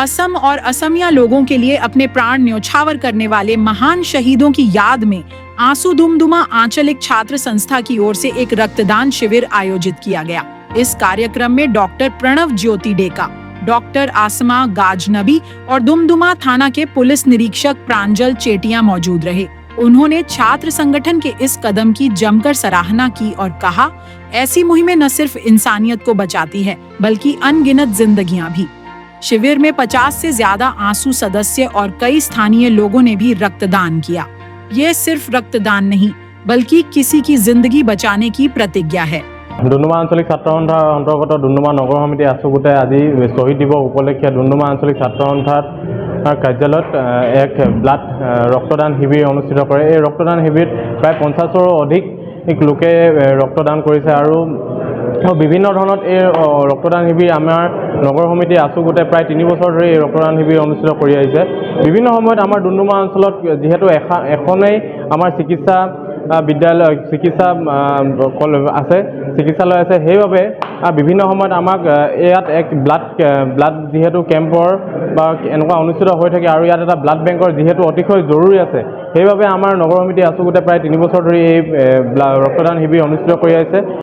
असम और असमिया लोगों के लिए अपने प्राण न्यौछावर करने वाले महान शहीदों की याद में आंसू दुमदुमा आंचलिक छात्र संस्था की ओर से एक रक्तदान शिविर आयोजित किया गया। इस कार्यक्रम में डॉक्टर प्रणव ज्योति डेका, डॉक्टर आसमा गाजनबी और दुमदुमा थाना के पुलिस निरीक्षक प्रांजल चेटिया मौजूद रहे। उन्होंने छात्र संगठन के इस कदम की जमकर सराहना की और कहा, ऐसी मुहिमें न सिर्फ इंसानियत को बचाती है बल्कि अनगिनत जिंदगियां भी। शिविर में 50 से ज्यादा आंसू सदस्य और कई स्थानीय लोगों ने भी रक्तदान किया। ये सिर्फ रक्तदान नहीं बल्कि किसी की जिंदगी बचाने की प्रतिज्ञा है। ডুমডুমা আঞ্চলিক ছাত্ৰ সন্থাৰ অন্তৰ্গত ডুমডুমা নগৰ সমিতি আছুগুটে আজি শ্বহীদ দিৱস উপলক্ষে ডুমডুমা আঞ্চলিক ছাত্ৰ সন্থাৰ কাৰ্যালয়ত এক ব্লাড ৰক্তদান শিবিৰ অনুষ্ঠিত কৰে। এই ৰক্তদান শিবিৰত প্ৰায় 50ৰো অধিক লোকে ৰক্তদান কৰিছে আৰু বিভিন্ন ধৰণত এই ৰক্তদান শিবিৰ আমাৰ নগৰ সমিতি আছুগুটে প্ৰায় 3 বছৰ ধৰি এই ৰক্তদান শিবিৰ অনুষ্ঠিত কৰি আহিছে। বিভিন্ন সময়ত আমাৰ ডুমডুমা অঞ্চলত যিহেতু এখনেই আমাৰ চিকিৎসা বিদ্যালয় চিকিৎসা আছে চিকিৎসালয় আছে, সেইবাবে বিভিন্ন সময়ত আমাক ইয়াত এক ব্লাড যেহেতু কেম্পৰ বা এনেকুৱা অনুষ্ঠিত হৈ থাকে আৰু ইয়াত এটা ব্লাড বেংকৰ যেহেতু অতিশয় জৰুৰী আছে, সেইবাবে আমাৰ নগৰ সমিতি আছুগুটে প্ৰায় 3 বছৰ ধৰি এই ৰক্তদান শিবিৰ অনুষ্ঠিত কৰি আহিছে।